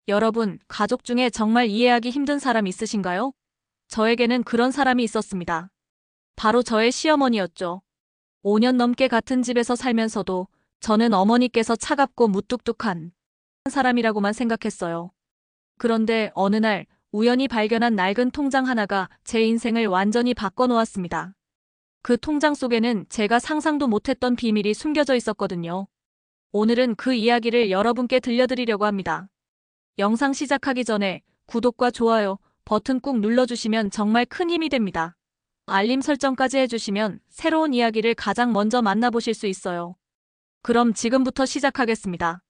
여러분, 가족 중에 정말 이해하기 힘든 사람 있으신가요? 저에게는 그런 사람이 있었습니다. 바로 저의 시어머니였죠. 5년 넘게 같은 집에서 살면서도 저는 어머니께서 차갑고 무뚝뚝한 사람이라고만 생각했어요. 그런데 어느 날 우연히 발견한 낡은 통장 하나가 제 인생을 완전히 바꿔놓았습니다. 그 통장 속에는 제가 상상도 못했던 비밀이 숨겨져 있었거든요. 오늘은 그 이야기를 여러분께 들려드리려고 합니다. 영상 시작하기 전에 구독과 좋아요 버튼 꾹 눌러주시면 정말 큰 힘이 됩니다. 알림 설정까지 해주시면 새로운 이야기를 가장 먼저 만나보실 수 있어요. 그럼 지금부터 시작하겠습니다.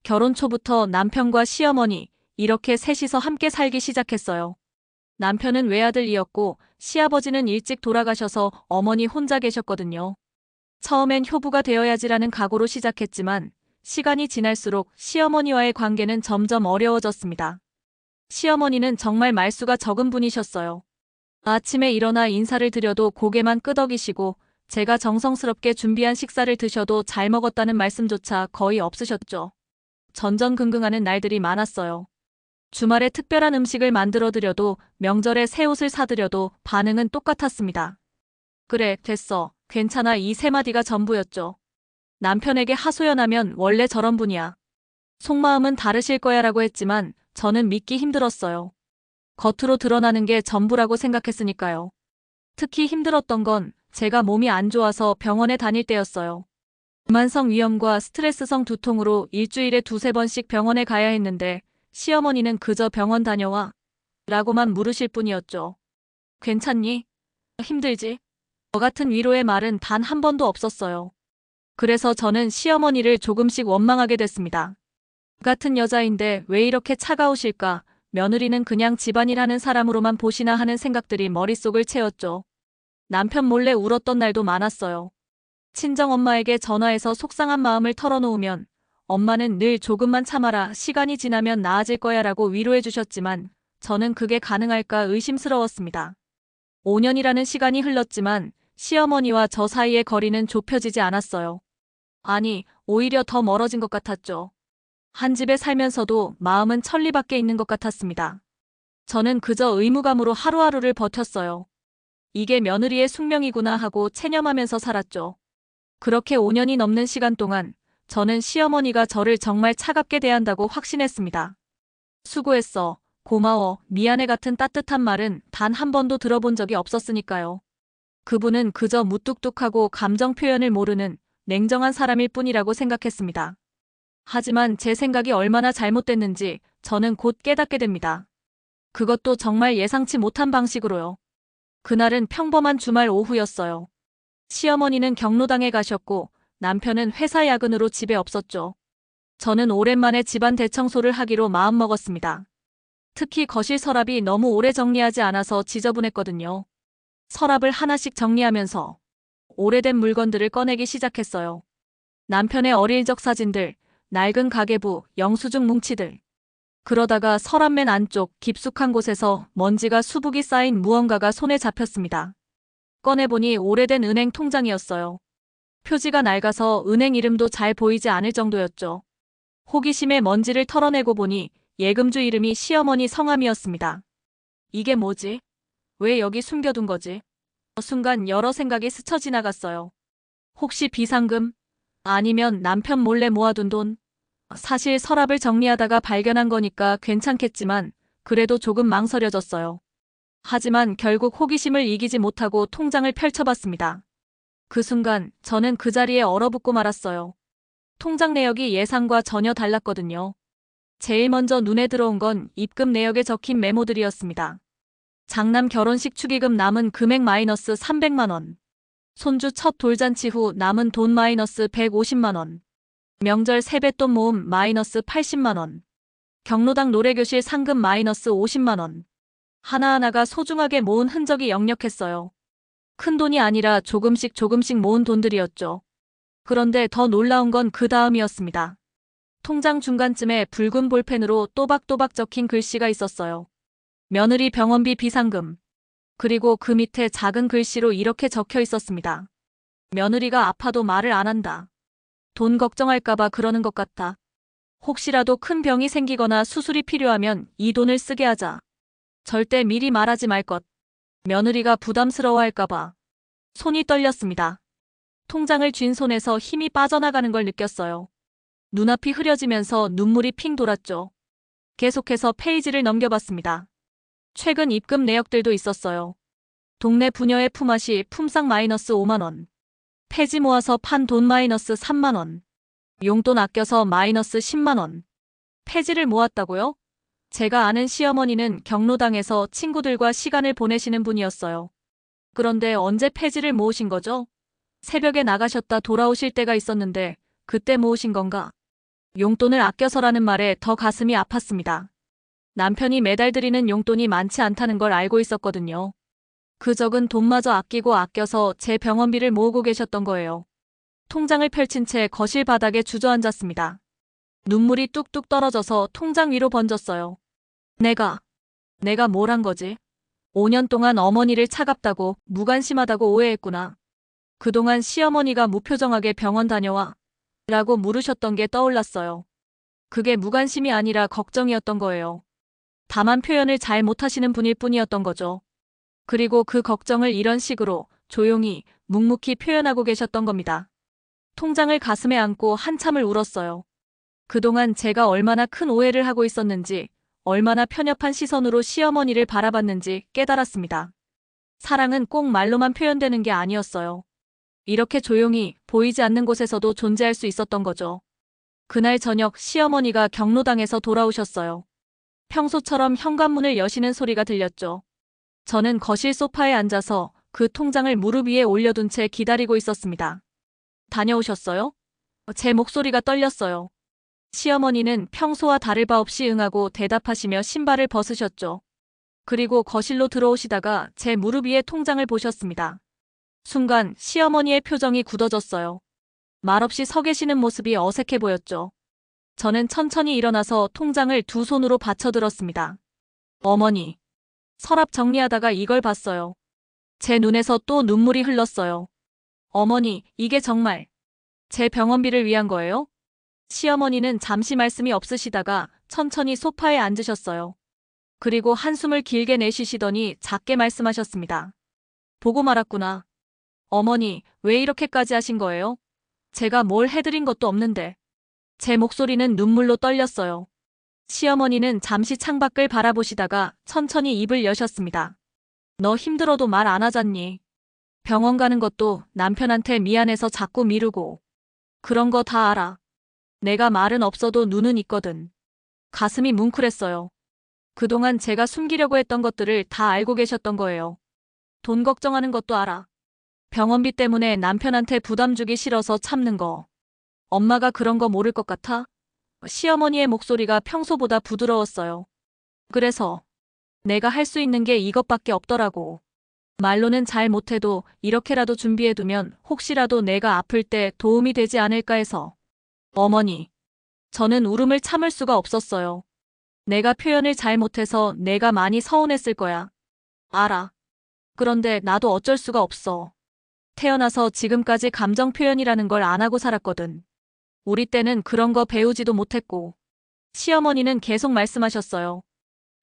결혼 초부터 남편과 시어머니 이렇게 셋이서 함께 살기 시작했어요. 남편은 외아들이었고 시아버지는 일찍 돌아가셔서 어머니 혼자 계셨거든요. 처음엔 효부가 되어야지라는 각오로 시작했지만 시간이 지날수록 시어머니와의 관계는 점점 어려워졌습니다. 시어머니는 정말 말수가 적은 분이셨어요. 아침에 일어나 인사를 드려도 고개만 끄덕이시고 제가 정성스럽게 준비한 식사를 드셔도 잘 먹었다는 말씀조차 거의 없으셨죠. 전전긍긍하는 날들이 많았어요. 주말에 특별한 음식을 만들어 드려도 명절에 새 옷을 사드려도 반응은 똑같았습니다. 그래, 됐어. 괜찮아. 이 세 마디가 전부였죠. 남편에게 하소연하면 원래 저런 분이야. 속마음은 다르실 거야 라고 했지만 저는 믿기 힘들었어요. 겉으로 드러나는 게 전부라고 생각했으니까요. 특히 힘들었던 건 제가 몸이 안 좋아서 병원에 다닐 때였어요. 비만성 위염과 스트레스성 두통으로 일주일에 두세 번씩 병원에 가야 했는데 시어머니는 그저 병원 다녀와 라고만 물으실 뿐이었죠. 괜찮니? 힘들지? 저 같은 위로의 말은 단 한 번도 없었어요. 그래서 저는 시어머니를 조금씩 원망하게 됐습니다. 같은 여자인데 왜 이렇게 차가우실까? 며느리는 그냥 집안일 하는 사람으로만 보시나 하는 생각들이 머릿속을 채웠죠. 남편 몰래 울었던 날도 많았어요. 친정엄마에게 전화해서 속상한 마음을 털어놓으면 엄마는 늘 조금만 참아라, 시간이 지나면 나아질 거야 라고 위로해 주셨지만 저는 그게 가능할까 의심스러웠습니다. 5년이라는 시간이 흘렀지만 시어머니와 저 사이의 거리는 좁혀지지 않았어요. 아니, 오히려 더 멀어진 것 같았죠. 한 집에 살면서도 마음은 천리 밖에 있는 것 같았습니다. 저는 그저 의무감으로 하루하루를 버텼어요. 이게 며느리의 숙명이구나 하고 체념하면서 살았죠. 그렇게 5년이 넘는 시간 동안 저는 시어머니가 저를 정말 차갑게 대한다고 확신했습니다. 수고했어, 고마워, 미안해 같은 따뜻한 말은 단 한 번도 들어본 적이 없었으니까요. 그분은 그저 무뚝뚝하고 감정 표현을 모르는 냉정한 사람일 뿐이라고 생각했습니다. 하지만 제 생각이 얼마나 잘못됐는지 저는 곧 깨닫게 됩니다. 그것도 정말 예상치 못한 방식으로요. 그날은 평범한 주말 오후였어요. 시어머니는 경로당에 가셨고 남편은 회사 야근으로 집에 없었죠. 저는 오랜만에 집안 대청소를 하기로 마음먹었습니다. 특히 거실 서랍이 너무 오래 정리하지 않아서 지저분했거든요. 서랍을 하나씩 정리하면서 오래된 물건들을 꺼내기 시작했어요. 남편의 어릴 적 사진들, 낡은 가계부, 영수증 뭉치들. 그러다가 서랍 맨 안쪽 깊숙한 곳에서 먼지가 수북이 쌓인 무언가가 손에 잡혔습니다. 꺼내보니 오래된 은행 통장이었어요. 표지가 낡아서 은행 이름도 잘 보이지 않을 정도였죠. 호기심에 먼지를 털어내고 보니 예금주 이름이 시어머니 성함이었습니다. 이게 뭐지? 왜 여기 숨겨둔 거지? 순간 여러 생각이 스쳐 지나갔어요. 혹시 비상금? 아니면 남편 몰래 모아둔 돈? 사실 서랍을 정리하다가 발견한 거니까 괜찮겠지만 그래도 조금 망설여졌어요. 하지만 결국 호기심을 이기지 못하고 통장을 펼쳐봤습니다. 그 순간 저는 그 자리에 얼어붙고 말았어요. 통장 내역이 예상과 전혀 달랐거든요. 제일 먼저 눈에 들어온 건 입금 내역에 적힌 메모들이었습니다. 장남 결혼식 축의금 남은 금액 마이너스 300만 원. 손주 첫 돌잔치 후 남은 돈 마이너스 150만 원. 명절 세뱃돈 모음 마이너스 80만 원. 경로당 노래교실 상금 마이너스 50만 원. 하나하나가 소중하게 모은 흔적이 역력했어요. 큰 돈이 아니라 조금씩 모은 돈들이었죠. 그런데 더 놀라운 건 그 다음이었습니다. 통장 중간쯤에 붉은 볼펜으로 또박또박 적힌 글씨가 있었어요. 며느리 병원비 비상금. 그리고 그 밑에 작은 글씨로 이렇게 적혀 있었습니다. 며느리가 아파도 말을 안 한다. 돈 걱정할까봐 그러는 것 같아. 혹시라도 큰 병이 생기거나 수술이 필요하면 이 돈을 쓰게 하자. 절대 미리 말하지 말 것. 며느리가 부담스러워할까봐. 손이 떨렸습니다. 통장을 쥔 손에서 힘이 빠져나가는 걸 느꼈어요. 눈앞이 흐려지면서 눈물이 핑 돌았죠. 계속해서 페이지를 넘겨봤습니다. 최근 입금 내역들도 있었어요. 동네 부녀의 품앗이 품삯 마이너스 5만 원. 폐지 모아서 판 돈 마이너스 3만 원. 용돈 아껴서 마이너스 10만 원. 폐지를 모았다고요? 제가 아는 시어머니는 경로당에서 친구들과 시간을 보내시는 분이었어요. 그런데 언제 폐지를 모으신 거죠? 새벽에 나가셨다 돌아오실 때가 있었는데 그때 모으신 건가? 용돈을 아껴서라는 말에 더 가슴이 아팠습니다. 남편이 매달 드리는 용돈이 많지 않다는 걸 알고 있었거든요. 그 적은 돈마저 아끼고 아껴서 제 병원비를 모으고 계셨던 거예요. 통장을 펼친 채 거실 바닥에 주저앉았습니다. 눈물이 뚝뚝 떨어져서 통장 위로 번졌어요. 내가 뭘 한 거지? 5년 동안 어머니를 차갑다고 무관심하다고 오해했구나. 그동안 시어머니가 무표정하게 병원 다녀와 라고 물으셨던 게 떠올랐어요. 그게 무관심이 아니라 걱정이었던 거예요. 다만 표현을 잘 못하시는 분일 뿐이었던 거죠. 그리고 그 걱정을 이런 식으로 조용히 묵묵히 표현하고 계셨던 겁니다. 통장을 가슴에 안고 한참을 울었어요. 그동안 제가 얼마나 큰 오해를 하고 있었는지, 얼마나 편협한 시선으로 시어머니를 바라봤는지 깨달았습니다. 사랑은 꼭 말로만 표현되는 게 아니었어요. 이렇게 조용히 보이지 않는 곳에서도 존재할 수 있었던 거죠. 그날 저녁 시어머니가 경로당에서 돌아오셨어요. 평소처럼 현관문을 여시는 소리가 들렸죠. 저는 거실 소파에 앉아서 그 통장을 무릎 위에 올려둔 채 기다리고 있었습니다. 다녀오셨어요? 제 목소리가 떨렸어요. 시어머니는 평소와 다를 바 없이 응하고 대답하시며 신발을 벗으셨죠. 그리고 거실로 들어오시다가 제 무릎 위에 통장을 보셨습니다. 순간 시어머니의 표정이 굳어졌어요. 말없이 서 계시는 모습이 어색해 보였죠. 저는 천천히 일어나서 통장을 두 손으로 받쳐들었습니다. 어머니. 서랍 정리하다가 이걸 봤어요. 제 눈에서 또 눈물이 흘렀어요. 어머니, 이게 정말 제 병원비를 위한 거예요? 시어머니는 잠시 말씀이 없으시다가 천천히 소파에 앉으셨어요. 그리고 한숨을 길게 내쉬시더니 작게 말씀하셨습니다. 보고 말았구나. 어머니, 왜 이렇게까지 하신 거예요? 제가 뭘 해드린 것도 없는데. 제 목소리는 눈물로 떨렸어요. 시어머니는 잠시 창밖을 바라보시다가 천천히 입을 여셨습니다. 너 힘들어도 말 안 하잖니. 병원 가는 것도 남편한테 미안해서 자꾸 미루고. 그런 거 다 알아. 내가 말은 없어도 눈은 있거든. 가슴이 뭉클했어요. 그동안 제가 숨기려고 했던 것들을 다 알고 계셨던 거예요. 돈 걱정하는 것도 알아. 병원비 때문에 남편한테 부담 주기 싫어서 참는 거. 엄마가 그런 거 모를 것 같아? 시어머니의 목소리가 평소보다 부드러웠어요. 그래서 내가 할 수 있는 게 이것밖에 없더라고. 말로는 잘 못해도 이렇게라도 준비해두면 혹시라도 내가 아플 때 도움이 되지 않을까 해서. 어머니. 저는 울음을 참을 수가 없었어요. 내가 표현을 잘 못해서 내가 많이 서운했을 거야. 알아. 그런데 나도 어쩔 수가 없어. 태어나서 지금까지 감정 표현이라는 걸 안 하고 살았거든. 우리 때는 그런 거 배우지도 못했고. 시어머니는 계속 말씀하셨어요.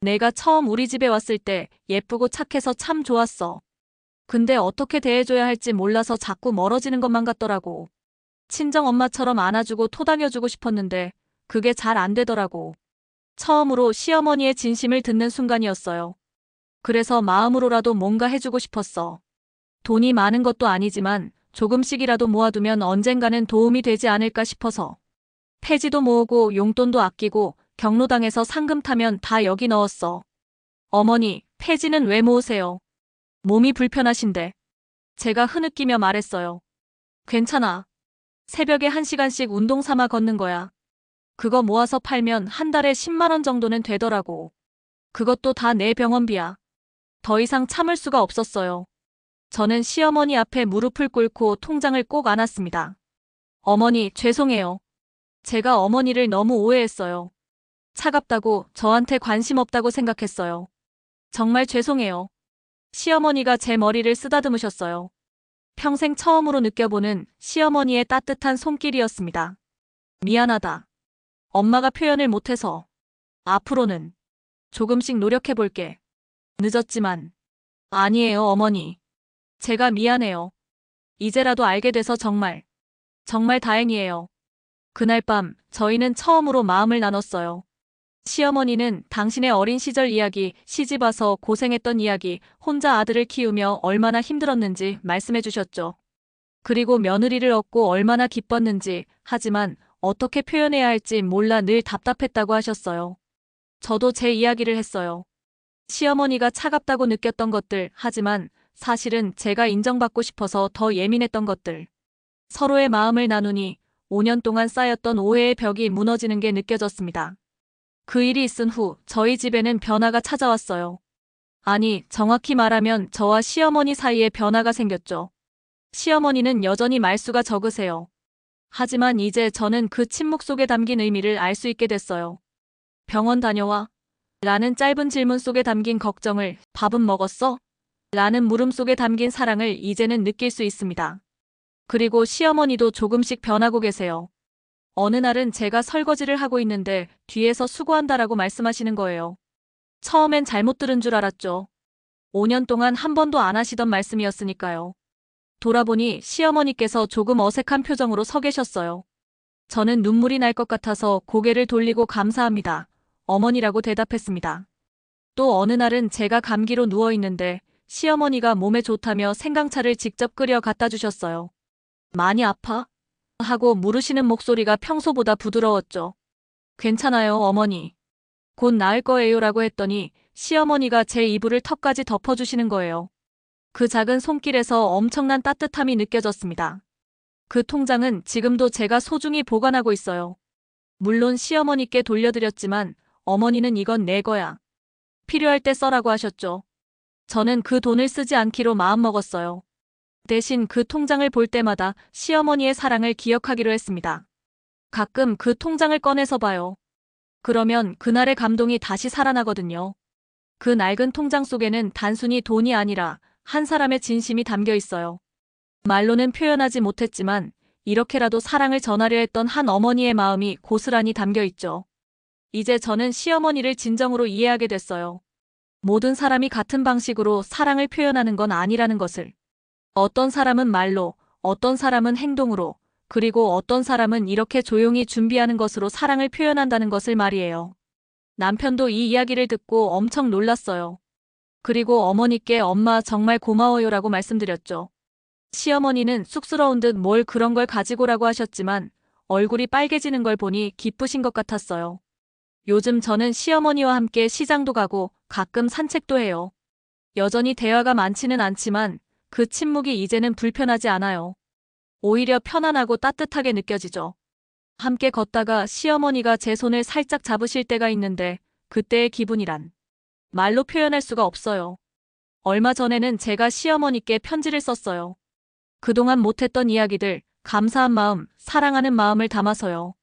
내가 처음 우리 집에 왔을 때 예쁘고 착해서 참 좋았어. 근데 어떻게 대해줘야 할지 몰라서 자꾸 멀어지는 것만 같더라고. 친정엄마처럼 안아주고 토닥여주고 싶었는데 그게 잘 안 되더라고. 처음으로 시어머니의 진심을 듣는 순간이었어요. 그래서 마음으로라도 뭔가 해주고 싶었어. 돈이 많은 것도 아니지만 조금씩이라도 모아두면 언젠가는 도움이 되지 않을까 싶어서. 폐지도 모으고 용돈도 아끼고 경로당에서 상금 타면 다 여기 넣었어. 어머니, 폐지는 왜 모으세요? 몸이 불편하신데. 제가 흐느끼며 말했어요. 괜찮아. 새벽에 1시간씩 운동 삼아 걷는 거야. 그거 모아서 팔면 한 달에 10만 원 정도는 되더라고. 그것도 다 내 병원비야. 더 이상 참을 수가 없었어요. 저는 시어머니 앞에 무릎을 꿇고 통장을 꼭 안았습니다. 어머니, 죄송해요. 제가 어머니를 너무 오해했어요. 차갑다고 저한테 관심 없다고 생각했어요. 정말 죄송해요. 시어머니가 제 머리를 쓰다듬으셨어요. 평생 처음으로 느껴보는 시어머니의 따뜻한 손길이었습니다. 미안하다. 엄마가 표현을 못해서. 앞으로는 조금씩 노력해볼게. 늦었지만. 아니에요, 어머니. 제가 미안해요. 이제라도 알게 돼서 정말 다행이에요. 그날 밤 저희는 처음으로 마음을 나눴어요. 시어머니는 당신의 어린 시절 이야기, 시집 와서 고생했던 이야기, 혼자 아들을 키우며 얼마나 힘들었는지 말씀해 주셨죠. 그리고 며느리를 얻고 얼마나 기뻤는지, 하지만 어떻게 표현해야 할지 몰라 늘 답답했다고 하셨어요. 저도 제 이야기를 했어요. 시어머니가 차갑다고 느꼈던 것들, 하지만 사실은 제가 인정받고 싶어서 더 예민했던 것들. 서로의 마음을 나누니 5년 동안 쌓였던 오해의 벽이 무너지는 게 느껴졌습니다. 그 일이 있은 후 저희 집에는 변화가 찾아왔어요. 아니, 정확히 말하면 저와 시어머니 사이에 변화가 생겼죠. 시어머니는 여전히 말수가 적으세요. 하지만 이제 저는 그 침묵 속에 담긴 의미를 알 수 있게 됐어요. 병원 다녀와? 라는 짧은 질문 속에 담긴 걱정을, 밥은 먹었어? 라는 물음 속에 담긴 사랑을 이제는 느낄 수 있습니다. 그리고 시어머니도 조금씩 변하고 계세요. 어느 날은 제가 설거지를 하고 있는데 뒤에서 수고한다라고 말씀하시는 거예요. 처음엔 잘못 들은 줄 알았죠. 5년 동안 한 번도 안 하시던 말씀이었으니까요. 돌아보니 시어머니께서 조금 어색한 표정으로 서 계셨어요. 저는 눈물이 날 것 같아서 고개를 돌리고 감사합니다. 어머니라고 대답했습니다. 또 어느 날은 제가 감기로 누워 있는데 시어머니가 몸에 좋다며 생강차를 직접 끓여 갖다 주셨어요. 많이 아파? 하고 물으시는 목소리가 평소보다 부드러웠죠. 괜찮아요, 어머니. 곧 나을 거예요 라고 했더니 시어머니가 제 이불을 턱까지 덮어주시는 거예요. 그 작은 손길에서 엄청난 따뜻함이 느껴졌습니다. 그 통장은 지금도 제가 소중히 보관하고 있어요. 물론 시어머니께 돌려드렸지만 어머니는 이건 내 거야. 필요할 때 써라고 하셨죠. 저는 그 돈을 쓰지 않기로 마음먹었어요. 대신 그 통장을 볼 때마다 시어머니의 사랑을 기억하기로 했습니다. 가끔 그 통장을 꺼내서 봐요. 그러면 그날의 감동이 다시 살아나거든요. 그 낡은 통장 속에는 단순히 돈이 아니라 한 사람의 진심이 담겨 있어요. 말로는 표현하지 못했지만 이렇게라도 사랑을 전하려 했던 한 어머니의 마음이 고스란히 담겨 있죠. 이제 저는 시어머니를 진정으로 이해하게 됐어요. 모든 사람이 같은 방식으로 사랑을 표현하는 건 아니라는 것을. 어떤 사람은 말로, 어떤 사람은 행동으로, 그리고 어떤 사람은 이렇게 조용히 준비하는 것으로 사랑을 표현한다는 것을 말이에요. 남편도 이 이야기를 듣고 엄청 놀랐어요. 그리고 어머니께 엄마 정말 고마워요라고 말씀드렸죠. 시어머니는 쑥스러운 듯 뭘 그런 걸 가지고라고 하셨지만 얼굴이 빨개지는 걸 보니 기쁘신 것 같았어요. 요즘 저는 시어머니와 함께 시장도 가고 가끔 산책도 해요. 여전히 대화가 많지는 않지만 그 침묵이 이제는 불편하지 않아요. 오히려 편안하고 따뜻하게 느껴지죠. 함께 걷다가 시어머니가 제 손을 살짝 잡으실 때가 있는데 그때의 기분이란 말로 표현할 수가 없어요. 얼마 전에는 제가 시어머니께 편지를 썼어요. 그동안 못했던 이야기들, 감사한 마음, 사랑하는 마음을 담아서요.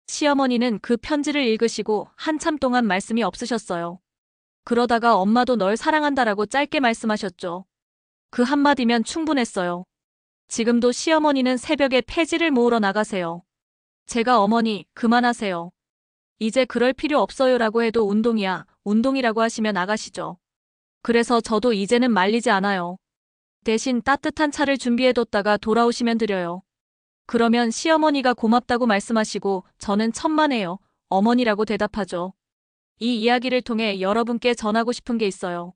시어머니는 그 편지를 읽으시고 한참 동안 말씀이 없으셨어요. 그러다가 엄마도 널 사랑한다라고 짧게 말씀하셨죠. 그 한마디면 충분했어요. 지금도 시어머니는 새벽에 폐지를 모으러 나가세요. 제가 어머니, 그만하세요. 이제 그럴 필요 없어요라고 해도 운동이야, 운동이라고 하시며 나가시죠. 그래서 저도 이제는 말리지 않아요. 대신 따뜻한 차를 준비해뒀다가 돌아오시면 드려요. 그러면 시어머니가 고맙다고 말씀하시고 저는 천만에요, 어머니라고 대답하죠. 이 이야기를 통해 여러분께 전하고 싶은 게 있어요.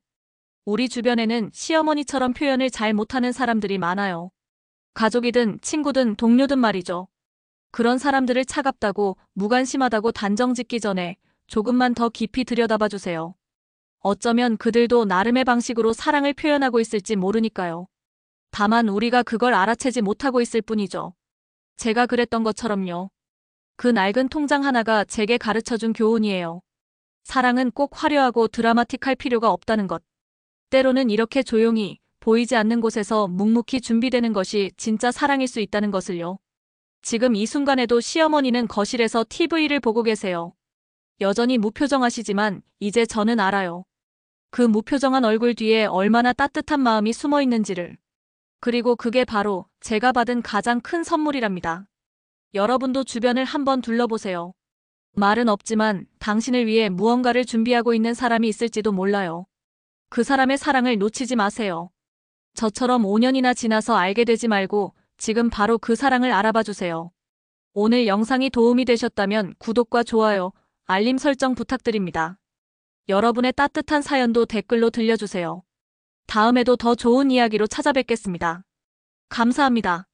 우리 주변에는 시어머니처럼 표현을 잘 못하는 사람들이 많아요. 가족이든 친구든 동료든 말이죠. 그런 사람들을 차갑다고, 무관심하다고 단정 짓기 전에 조금만 더 깊이 들여다봐 주세요. 어쩌면 그들도 나름의 방식으로 사랑을 표현하고 있을지 모르니까요. 다만 우리가 그걸 알아채지 못하고 있을 뿐이죠. 제가 그랬던 것처럼요. 그 낡은 통장 하나가 제게 가르쳐준 교훈이에요. 사랑은 꼭 화려하고 드라마틱할 필요가 없다는 것. 때로는 이렇게 조용히, 보이지 않는 곳에서 묵묵히 준비되는 것이 진짜 사랑일 수 있다는 것을요. 지금 이 순간에도 시어머니는 거실에서 TV를 보고 계세요. 여전히 무표정하시지만 이제 저는 알아요. 그 무표정한 얼굴 뒤에 얼마나 따뜻한 마음이 숨어 있는지를. 그리고 그게 바로 제가 받은 가장 큰 선물이랍니다. 여러분도 주변을 한번 둘러보세요. 말은 없지만 당신을 위해 무언가를 준비하고 있는 사람이 있을지도 몰라요. 그 사람의 사랑을 놓치지 마세요. 저처럼 5년이나 지나서 알게 되지 말고 지금 바로 그 사랑을 알아봐 주세요. 오늘 영상이 도움이 되셨다면 구독과 좋아요, 알림 설정 부탁드립니다. 여러분의 따뜻한 사연도 댓글로 들려주세요. 다음에도 더 좋은 이야기로 찾아뵙겠습니다. 감사합니다.